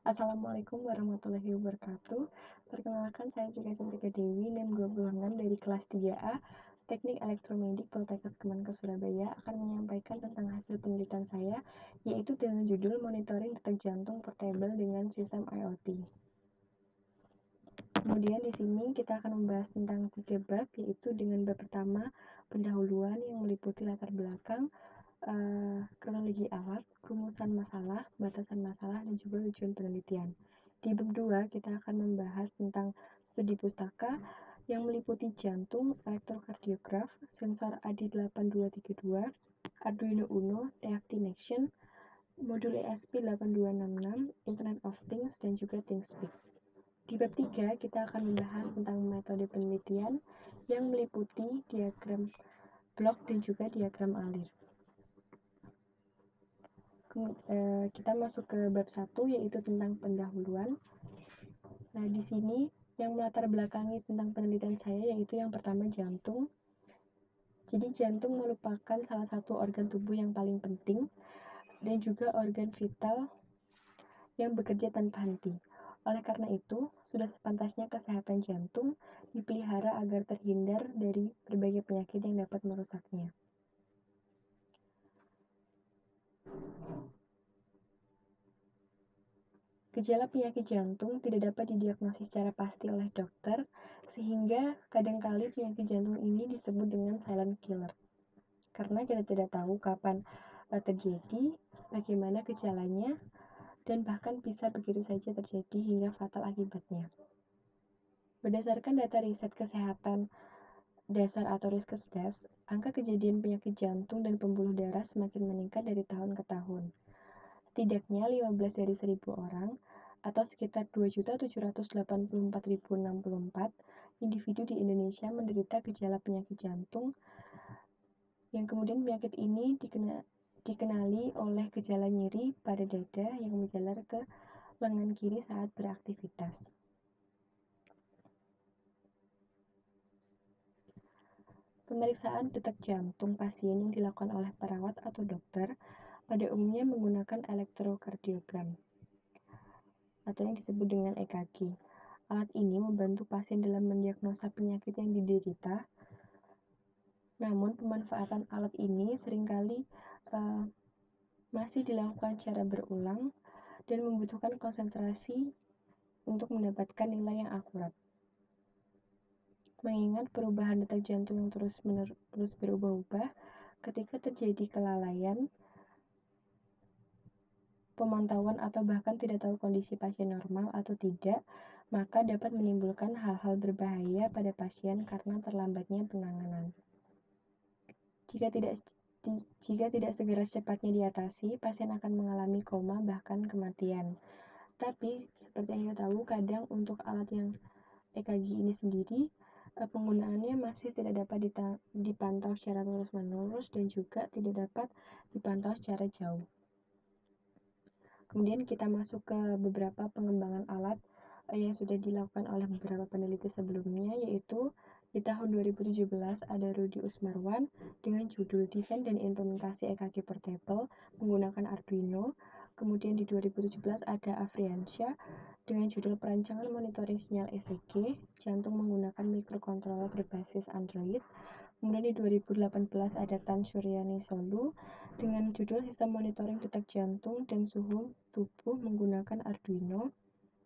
Assalamualaikum warahmatullahi wabarakatuh. Perkenalkan, saya Cika Cantika Dewi, NIM 26 dari kelas 3A, Teknik Elektromedik Poltekkes Kemenkes Surabaya, akan menyampaikan tentang hasil penelitian saya, yaitu dengan judul Monitoring Detak Jantung Portable dengan Sistem IoT. Kemudian di sini kita akan membahas tentang 3 bab, yaitu dengan bab pertama, pendahuluan yang meliputi latar belakang, kronologi alat, rumusan masalah, batasan masalah, dan juga tujuan penelitian. Di bab 2, kita akan membahas tentang studi pustaka yang meliputi jantung, elektrokardiograf, sensor AD8232, Arduino Uno, TFT-Nexion, modul ESP8266, Internet of Things, dan juga ThinkSpeak. Di bab 3, kita akan membahas tentang metode penelitian yang meliputi diagram blok dan juga diagram alir. Kita masuk ke bab 1, yaitu tentang pendahuluan. Nah, di sini yang melatar belakangi tentang penelitian saya yaitu yang pertama jantung. Jadi jantung merupakan salah satu organ tubuh yang paling penting dan juga organ vital yang bekerja tanpa henti. Oleh karena itu, sudah sepantasnya kesehatan jantung dipelihara agar terhindar dari berbagai penyakit yang dapat merusaknya. Gejala penyakit jantung tidak dapat didiagnosis secara pasti oleh dokter, sehingga kadangkali penyakit jantung ini disebut dengan silent killer. Karena kita tidak tahu kapan terjadi, bagaimana gejalanya, dan bahkan bisa begitu saja terjadi hingga fatal akibatnya. Berdasarkan data riset kesehatan dasar atau Riskesdas, angka kejadian penyakit jantung dan pembuluh darah semakin meningkat dari tahun ke tahun. Setidaknya 15 dari 1.000 orang atau sekitar 2.784.064 individu di Indonesia menderita gejala penyakit jantung, yang kemudian penyakit ini dikenali oleh gejala nyeri pada dada yang menjalar ke lengan kiri saat beraktivitas. Pemeriksaan detak jantung pasien yang dilakukan oleh perawat atau dokter pada umumnya menggunakan elektrokardiogram atau yang disebut dengan EKG. Alat ini membantu pasien dalam mendiagnosa penyakit yang diderita. Namun, pemanfaatan alat ini seringkali masih dilakukan secara berulang dan membutuhkan konsentrasi untuk mendapatkan nilai yang akurat. Mengingat perubahan detak jantung yang terus berubah-ubah, ketika terjadi kelalaian, pemantauan atau bahkan tidak tahu kondisi pasien normal atau tidak, maka dapat menimbulkan hal-hal berbahaya pada pasien karena terlambatnya penanganan. Jika tidak segera secepatnya diatasi, pasien akan mengalami koma bahkan kematian. Tapi, seperti yang kita tahu, kadang untuk alat yang EKG ini sendiri, penggunaannya masih tidak dapat dipantau secara terus-menerus dan juga tidak dapat dipantau secara jauh. Kemudian kita masuk ke beberapa pengembangan alat yang sudah dilakukan oleh beberapa peneliti sebelumnya, yaitu di tahun 2017 ada Rudy Usmarwan dengan judul Desain dan Implementasi EKG Portable menggunakan Arduino. Kemudian di 2017 ada Afriansyah dengan judul Perancangan Monitoring Sinyal ECG Jantung menggunakan Microcontroller berbasis Android. Kemudian di 2018 ada Tan Suryani Solu dengan judul Sistem Monitoring Detak Jantung dan Suhu Tubuh menggunakan Arduino.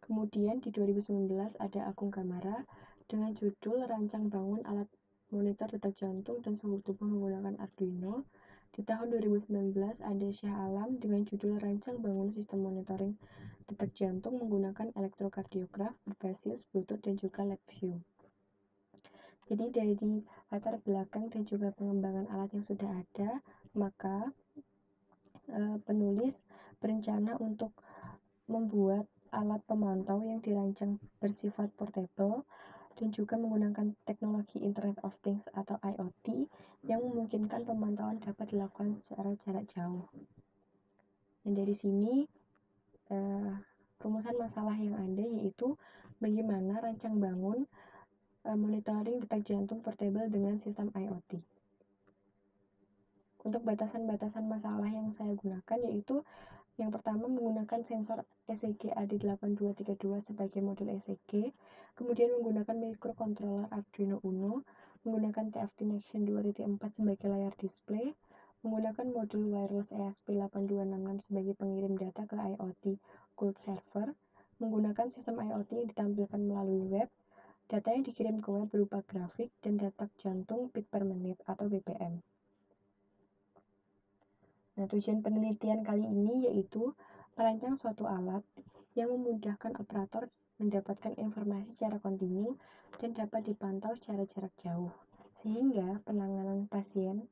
Kemudian di 2019 ada Agung Kamara dengan judul Rancang Bangun Alat Monitor Detak Jantung dan Suhu Tubuh menggunakan Arduino. Di tahun 2019 ada Syah Alam dengan judul Rancang Bangun Sistem Monitoring Detak Jantung menggunakan elektrokardiograf berbasis Bluetooth dan juga LabVIEW. Jadi dari latar belakang dan juga pengembangan alat yang sudah ada, maka penulis berencana untuk membuat alat pemantau yang dirancang bersifat portable dan juga menggunakan teknologi Internet of Things atau IoT yang memungkinkan pemantauan dapat dilakukan secara jarak jauh. Dan dari sini rumusan masalah yang ada yaitu bagaimana rancang bangun monitoring detak jantung portable dengan sistem IoT. Untuk batasan-batasan masalah yang saya gunakan yaitu Yang pertama menggunakan sensor ECG AD8232 sebagai modul ECG, kemudian menggunakan microcontroller Arduino Uno, menggunakan TFT Nexion 2.4 sebagai layar display, menggunakan modul wireless ESP8266 sebagai pengirim data ke IoT Cold Server, menggunakan sistem IoT yang ditampilkan melalui web, data yang dikirim ke web berupa grafik, dan detak jantung beat per menit atau BPM. Nah, tujuan penelitian kali ini yaitu merancang suatu alat yang memudahkan operator mendapatkan informasi secara kontinu dan dapat dipantau secara jarak jauh, sehingga penanganan pasien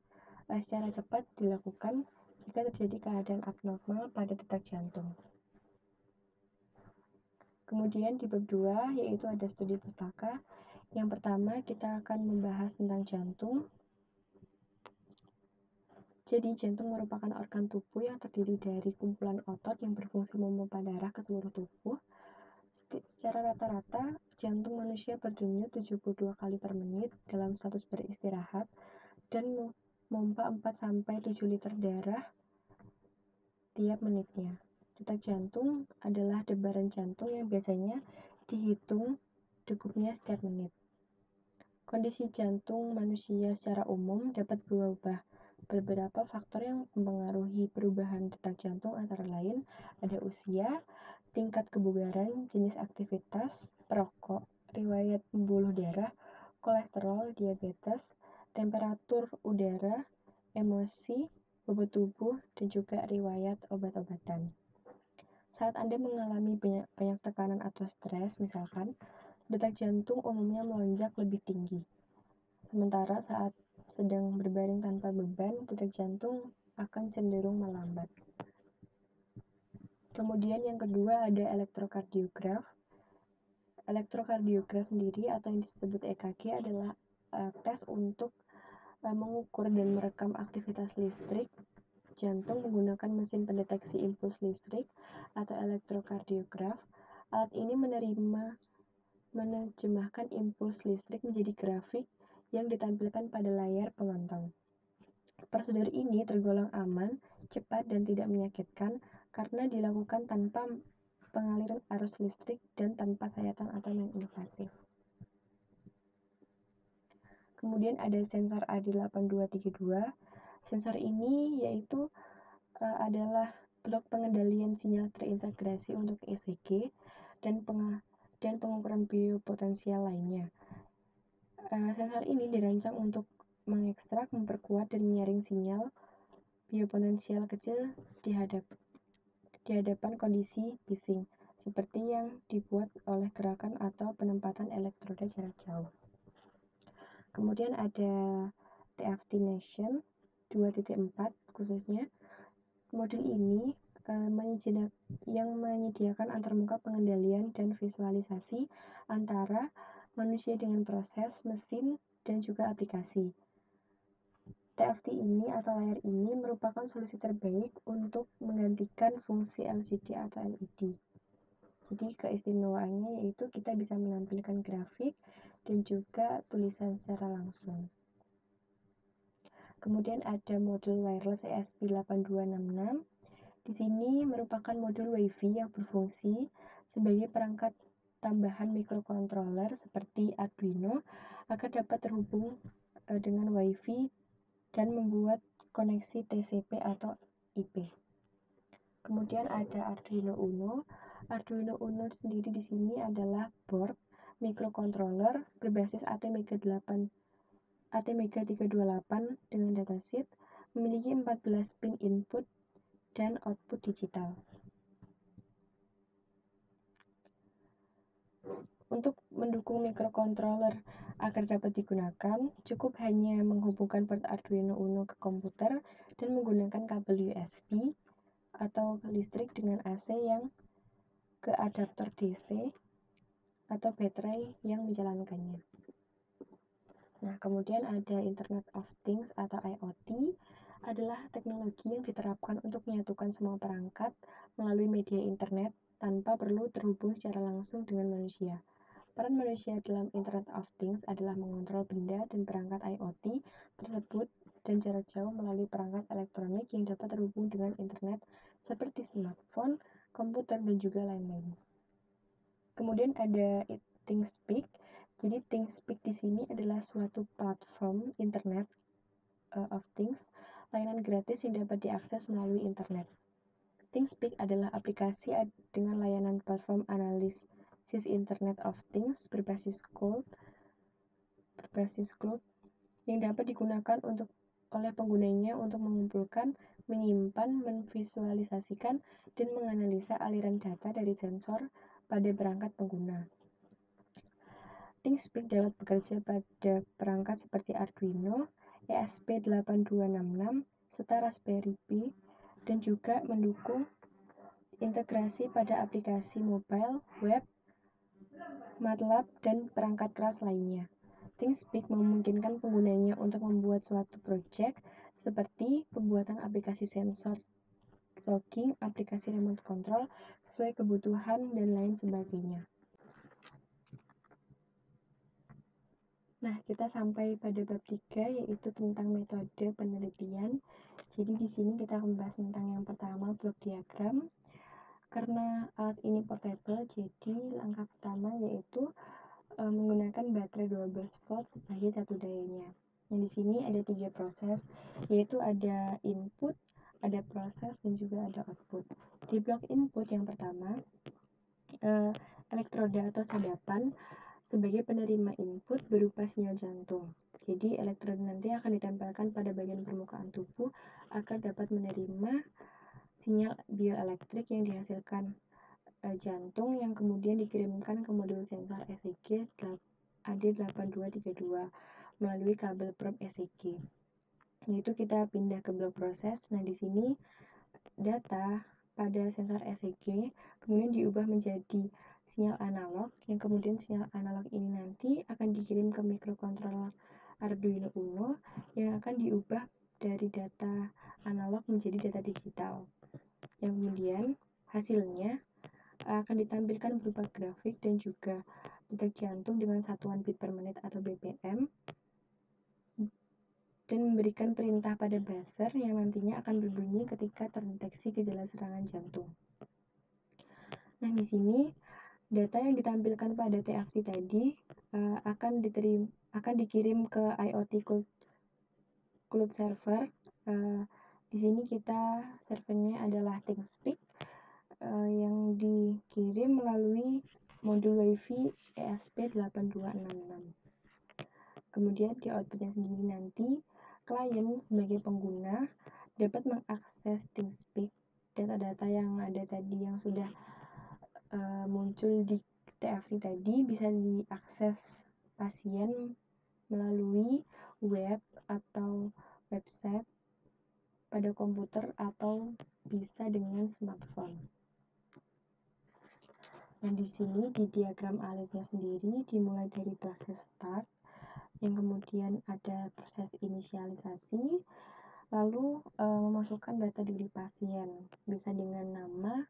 secara cepat dilakukan jika terjadi keadaan abnormal pada detak jantung. Kemudian di bab 2 yaitu ada studi pustaka. Yang pertama kita akan membahas tentang jantung. Jadi, jantung merupakan organ tubuh yang terdiri dari kumpulan otot yang berfungsi memompa darah ke seluruh tubuh. Secara rata-rata, jantung manusia berdenyut 72 kali per menit dalam status beristirahat dan memompa 4-7 liter darah tiap menitnya. Detak jantung adalah debaran jantung yang biasanya dihitung degupnya setiap menit. Kondisi jantung manusia secara umum dapat berubah. Beberapa faktor yang mempengaruhi perubahan detak jantung antara lain ada usia, tingkat kebugaran, jenis aktivitas, perokok, riwayat pembuluh darah, kolesterol, diabetes, temperatur udara, emosi, bobot tubuh, dan juga riwayat obat-obatan. Saat Anda mengalami banyak tekanan atau stres, misalkan, detak jantung umumnya melonjak lebih tinggi. Sementara saat sedang berbaring tanpa beban, detak jantung akan cenderung melambat. Kemudian yang kedua ada elektrokardiograf. Elektrokardiograf sendiri atau yang disebut EKG adalah tes untuk mengukur dan merekam aktivitas listrik jantung menggunakan mesin pendeteksi impuls listrik atau elektrokardiograf. Alat ini menerjemahkan impuls listrik menjadi grafik yang ditampilkan pada layar pemantau. Prosedur ini tergolong aman, cepat, dan tidak menyakitkan karena dilakukan tanpa pengaliran arus listrik dan tanpa sayatan atau non-invasif. Kemudian ada sensor AD8232. Sensor ini yaitu adalah blok pengendalian sinyal terintegrasi untuk ECG dan pengukuran biopotensial lainnya. Sensor ini dirancang untuk mengekstrak, memperkuat, dan menyaring sinyal biopotensial kecil di hadapan kondisi bising, seperti yang dibuat oleh gerakan atau penempatan elektroda jarak jauh. Kemudian ada TFT Nexion 2.4 khususnya. Modul ini yang menyediakan antarmuka pengendalian dan visualisasi antara manusia dengan proses, mesin, dan juga aplikasi. TFT ini atau layar ini merupakan solusi terbaik untuk menggantikan fungsi LCD atau LED. Jadi keistimewaannya yaitu kita bisa menampilkan grafik dan juga tulisan secara langsung. Kemudian ada modul wireless ESP8266. Di sini merupakan modul WiFi yang berfungsi sebagai perangkat tambahan microcontroller seperti Arduino agar dapat terhubung dengan WiFi dan membuat koneksi TCP atau IP. Kemudian ada Arduino Uno. Arduino Uno sendiri di sini adalah board microcontroller berbasis ATmega328 dengan datasheet, memiliki 14 pin input dan output digital. Untuk mendukung microcontroller agar dapat digunakan, cukup hanya menghubungkan port Arduino Uno ke komputer dan menggunakan kabel USB atau listrik dengan AC yang ke adaptor DC atau baterai yang menjalankannya. Nah, kemudian ada Internet of Things atau IoT adalah teknologi yang diterapkan untuk menyatukan semua perangkat melalui media internet tanpa perlu terhubung secara langsung dengan manusia. Peran manusia dalam Internet of Things adalah mengontrol benda dan perangkat IoT tersebut dan jarak jauh melalui perangkat elektronik yang dapat terhubung dengan internet seperti smartphone, komputer, dan juga lain-lain. Kemudian ada ThinkSpeak. Jadi ThinkSpeak di sini adalah suatu platform Internet of Things, layanan gratis yang dapat diakses melalui internet. ThinkSpeak adalah aplikasi dengan layanan platform analisis Internet of Things berbasis cloud yang dapat digunakan oleh penggunanya untuk mengumpulkan, menyimpan, memvisualisasikan, dan menganalisa aliran data dari sensor pada perangkat pengguna. ThinkSpeak dapat bekerja pada perangkat seperti Arduino, ESP8266, serta Raspberry Pi, dan juga mendukung integrasi pada aplikasi mobile, web, MATLAB, dan perangkat keras lainnya. ThinkSpeak memungkinkan penggunanya untuk membuat suatu proyek seperti pembuatan aplikasi sensor logging, aplikasi remote control sesuai kebutuhan, dan lain sebagainya. Nah, kita sampai pada bab 3 yaitu tentang metode penelitian. Jadi di sini kita akan membahas tentang yang pertama, blok diagram. Karena alat ini portable, jadi langkah pertama yaitu menggunakan baterai 12 volt sebagai satu dayanya. Yang di sini ada 3 proses, yaitu ada input, ada proses, dan juga ada output. Di blok input yang pertama, elektroda atau sadapan sebagai penerima input berupa sinyal jantung. Jadi elektroda nanti akan ditempelkan pada bagian permukaan tubuh agar dapat menerima sinyal bioelektrik yang dihasilkan jantung yang kemudian dikirimkan ke modul sensor ECG AD8232 melalui kabel probe ECG. Yaitu kita pindah ke blok proses. Nah, di sini data pada sensor ECG kemudian diubah menjadi sinyal analog, yang kemudian sinyal analog ini nanti akan dikirim ke microcontroller Arduino Uno yang akan diubah dari data analog menjadi data digital. Yang kemudian hasilnya akan ditampilkan berupa grafik dan juga detak jantung dengan satuan beat per menit atau BPM, dan memberikan perintah pada buzzer yang nantinya akan berbunyi ketika terdeteksi gejala serangan jantung. Nah, di sini data yang ditampilkan pada TFT tadi akan dikirim ke IoT Cloud Server. Di sini servernya adalah ThinkSpeak yang dikirim melalui modul WiFi ESP8266. Kemudian di outputnya sendiri nanti, klien sebagai pengguna dapat mengakses ThinkSpeak. Data-data yang ada tadi yang sudah muncul di TFT tadi bisa diakses pasien melalui web atau website pada komputer atau bisa dengan smartphone. Nah, di sini di diagram alirnya sendiri dimulai dari proses start, yang kemudian ada proses inisialisasi, lalu memasukkan data diri pasien, bisa dengan nama,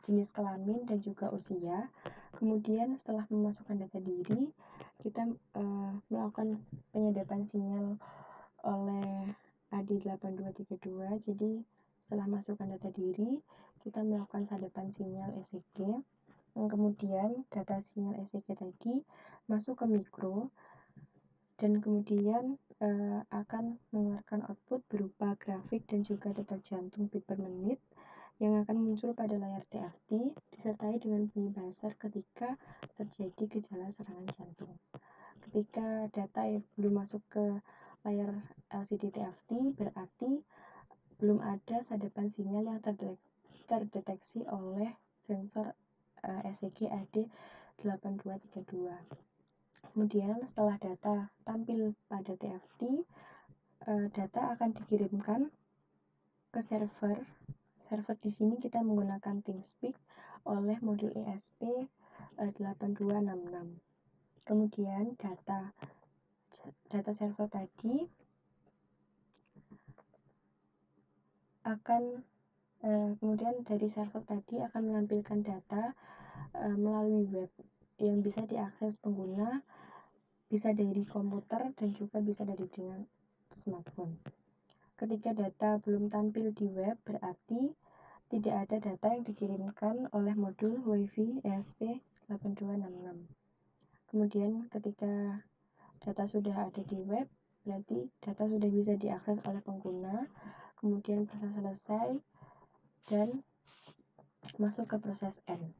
jenis kelamin, dan juga usia. Kemudian setelah memasukkan data diri, kita melakukan penyadapan sinyal oleh AD8232. Jadi setelah masukkan data diri, kita melakukan sadapan sinyal ECG. Kemudian data sinyal ECG tadi masuk ke mikro dan kemudian akan mengeluarkan output berupa grafik dan juga detak jantung beat per menit yang akan muncul pada layar TFT disertai dengan bunyi buzzer ketika terjadi gejala serangan jantung. Ketika data yang belum masuk ke layar LCD TFT, berarti belum ada sadapan sinyal yang terdeteksi oleh sensor ECG AD8232. Kemudian setelah data tampil pada TFT, data akan dikirimkan ke server. Server di sini kita menggunakan ThinkSpeak oleh modul ESP8266. Kemudian data server tadi akan kemudian dari server tadi akan menampilkan data melalui web yang bisa diakses pengguna, bisa dari komputer dan juga bisa dari dengan smartphone. Ketika data belum tampil di web, berarti tidak ada data yang dikirimkan oleh modul Wi-Fi ESP8266. Kemudian ketika data sudah ada di web, berarti data sudah bisa diakses oleh pengguna, kemudian proses selesai dan masuk ke proses N.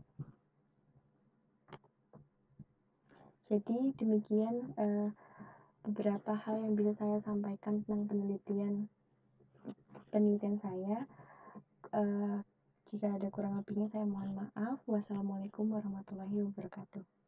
Jadi demikian beberapa hal yang bisa saya sampaikan tentang penelitian saya. Jika ada kurang lebihnya saya mohon maaf. Wassalamualaikum warahmatullahi wabarakatuh.